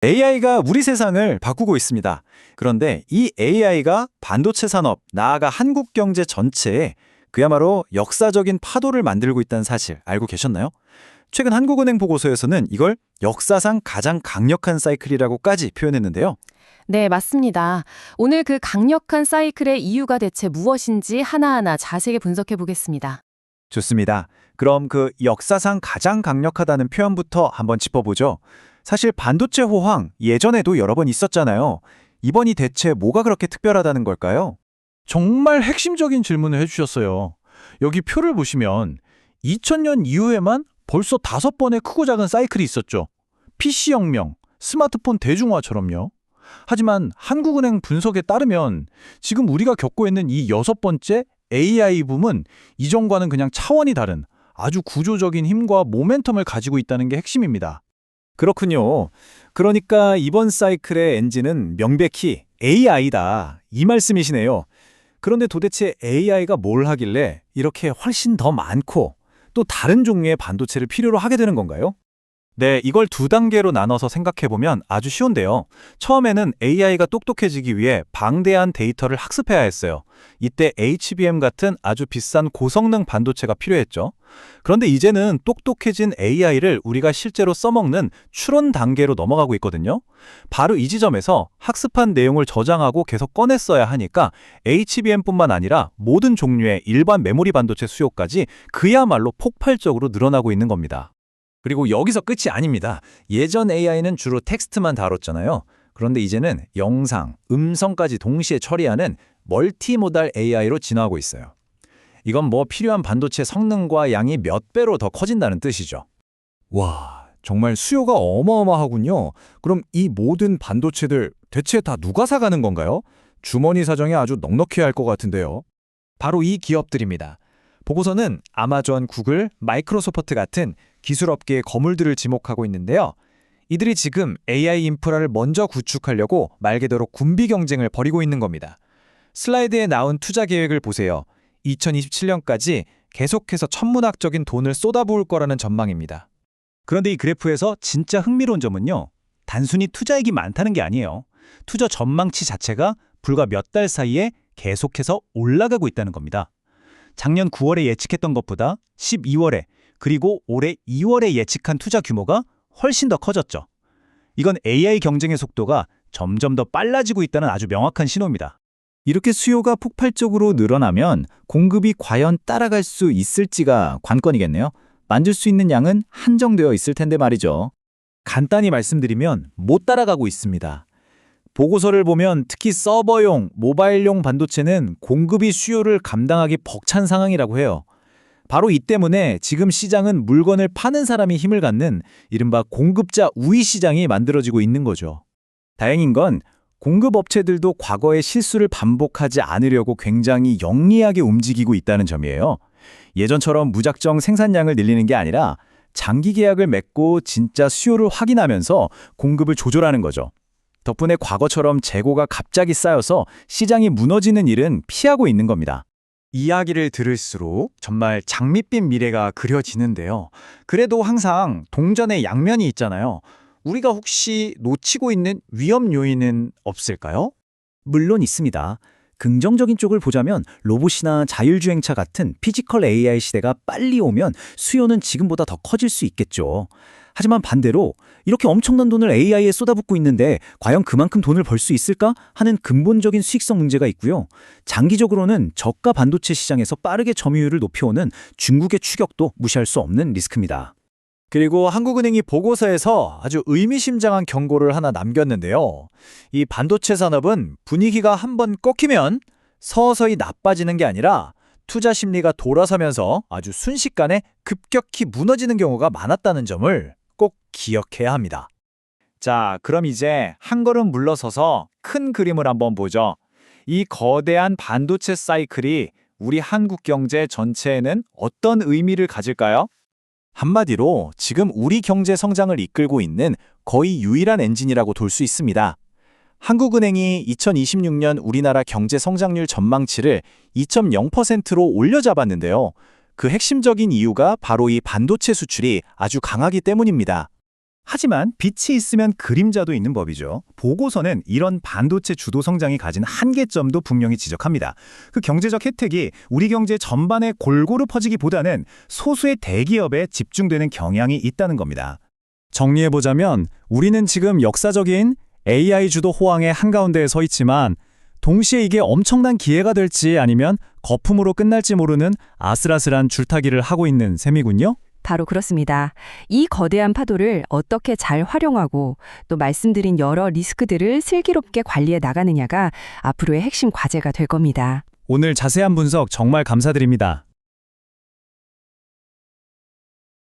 AI가 우리 세상을 바꾸고 있습니다. 그런데 이 AI가 반도체 산업, 나아가 한국 경제 전체에 그야말로 역사적인 파도를 만들고 있다는 사실 알고 계셨나요? 최근 한국은행 보고서에서는 이걸 역사상 가장 강력한 사이클이라고까지 표현했는데요. 네, 맞습니다. 오늘 그 강력한 사이클의 이유가 대체 무엇인지 하나하나 자세히 분석해 보겠습니다. 좋습니다. 그럼 그 역사상 가장 강력하다는 표현부터 한번 짚어보죠. 사실 반도체 호황 예전에도 여러 번 있었잖아요. 이번이 대체 뭐가 그렇게 특별하다는 걸까요? 정말 핵심적인 질문을 해주셨어요. 여기 표를 보시면 2000년 이후에만 벌써 5번의 크고 작은 사이클이 있었죠. PC혁명, 스마트폰 대중화처럼요. 하지만 한국은행 분석에 따르면 지금 우리가 겪고 있는 이 6번째 AI 붐은 이전과는 그냥 차원이 다른 아주 구조적인 힘과 모멘텀을 가지고 있다는 게 핵심입니다. 그렇군요. 그러니까 이번 사이클의 엔진은 명백히 AI다. 이 말씀이시네요. 그런데 도대체 AI가 뭘 하길래 이렇게 훨씬 더 많고 또 다른 종류의 반도체를 필요로 하게 되는 건가요? 네, 이걸 두 단계로 나눠서 생각해보면 아주 쉬운데요. 처음에는 AI가 똑똑해지기 위해 방대한 데이터를 학습해야 했어요. 이때 HBM 같은 아주 비싼 고성능 반도체가 필요했죠. 그런데 이제는 똑똑해진 AI를 우리가 실제로 써먹는 추론 단계로 넘어가고 있거든요. 바로 이 지점에서 학습한 내용을 저장하고 계속 꺼내 써야 하니까 HBM뿐만 아니라 모든 종류의 일반 메모리 반도체 수요까지 그야말로 폭발적으로 늘어나고 있는 겁니다. 그리고 여기서 끝이 아닙니다. 예전 AI는 주로 텍스트만 다뤘잖아요. 그런데 이제는 영상, 음성까지 동시에 처리하는 멀티모달 AI로 진화하고 있어요. 이건 뭐 필요한 반도체 성능과 양이 몇 배로 더 커진다는 뜻이죠. 와, 정말 수요가 어마어마하군요. 그럼 이 모든 반도체들 대체 다 누가 사가는 건가요? 주머니 사정이 아주 넉넉해야 할 것 같은데요. 바로 이 기업들입니다. 보고서는 아마존, 구글, 마이크로소프트 같은 기술업계의 거물들을 지목하고 있는데요. 이들이 지금 AI 인프라를 먼저 구축하려고 말 그대로 군비 경쟁을 벌이고 있는 겁니다. 슬라이드에 나온 투자 계획을 보세요. 2027년까지 계속해서 천문학적인 돈을 쏟아부을 거라는 전망입니다. 그런데 이 그래프에서 진짜 흥미로운 점은요. 단순히 투자액이 많다는 게 아니에요. 투자 전망치 자체가 불과 몇 달 사이에 계속해서 올라가고 있다는 겁니다. 작년 9월에 예측했던 것보다 12월에 그리고 올해 2월에 예측한 투자 규모가 훨씬 더 커졌죠. 이건 AI 경쟁의 속도가 점점 더 빨라지고 있다는 아주 명확한 신호입니다. 이렇게 수요가 폭발적으로 늘어나면 공급이 과연 따라갈 수 있을지가 관건이겠네요. 만들 수 있는 양은 한정되어 있을 텐데 말이죠. 간단히 말씀드리면 못 따라가고 있습니다. 보고서를 보면 특히 서버용, 모바일용 반도체는 공급이 수요를 감당하기 벅찬 상황이라고 해요. 바로 이 때문에 지금 시장은 물건을 파는 사람이 힘을 갖는 이른바 공급자 우위 시장이 만들어지고 있는 거죠. 다행인 건 공급업체들도 과거의 실수를 반복하지 않으려고 굉장히 영리하게 움직이고 있다는 점이에요. 예전처럼 무작정 생산량을 늘리는 게 아니라 장기 계약을 맺고 진짜 수요를 확인하면서 공급을 조절하는 거죠. 덕분에 과거처럼 재고가 갑자기 쌓여서 시장이 무너지는 일은 피하고 있는 겁니다. 이야기를 들을수록 정말 장밋빛 미래가 그려지는데요. 그래도 항상 동전의 양면이 있잖아요. 우리가 혹시 놓치고 있는 위험 요인은 없을까요? 물론 있습니다. 긍정적인 쪽을 보자면 로봇이나 자율주행차 같은 피지컬 AI 시대가 빨리 오면 수요는 지금보다 더 커질 수 있겠죠. 하지만 반대로 이렇게 엄청난 돈을 AI에 쏟아붓고 있는데 과연 그만큼 돈을 벌 수 있을까 하는 근본적인 수익성 문제가 있고요. 장기적으로는 저가 반도체 시장에서 빠르게 점유율을 높여오는 중국의 추격도 무시할 수 없는 리스크입니다. 그리고 한국은행이 보고서에서 아주 의미심장한 경고를 하나 남겼는데요. 이 반도체 산업은 분위기가 한번 꺾이면 서서히 나빠지는 게 아니라 투자 심리가 돌아서면서 아주 순식간에 급격히 무너지는 경우가 많았다는 점을 꼭 기억해야 합니다. 자, 그럼 이제 한 걸음 물러서서 큰 그림을 한번 보죠. 이 거대한 반도체 사이클이 우리 한국 경제 전체에는 어떤 의미를 가질까요? 한마디로 지금 우리 경제 성장을 이끌고 있는 거의 유일한 엔진이라고 볼 수 있습니다. 한국은행이 2026년 우리나라 경제 성장률 전망치를 2.0%로 올려잡았는데요. 그 핵심적인 이유가 바로 이 반도체 수출이 아주 강하기 때문입니다. 하지만 빛이 있으면 그림자도 있는 법이죠. 보고서는 이런 반도체 주도 성장이 가진 한계점도 분명히 지적합니다. 그 경제적 혜택이 우리 경제 전반에 골고루 퍼지기보다는 소수의 대기업에 집중되는 경향이 있다는 겁니다. 정리해보자면 우리는 지금 역사적인 AI 주도 호황의 한가운데에 서 있지만 동시에 이게 엄청난 기회가 될지 아니면 거품으로 끝날지 모르는 아슬아슬한 줄타기를 하고 있는 셈이군요. 바로 그렇습니다. 이 거대한 파도를 어떻게 잘 활용하고 또 말씀드린 여러 리스크들을 슬기롭게 관리해 나가느냐가 앞으로의 핵심 과제가 될 겁니다. 오늘 자세한 분석 정말 감사드립니다.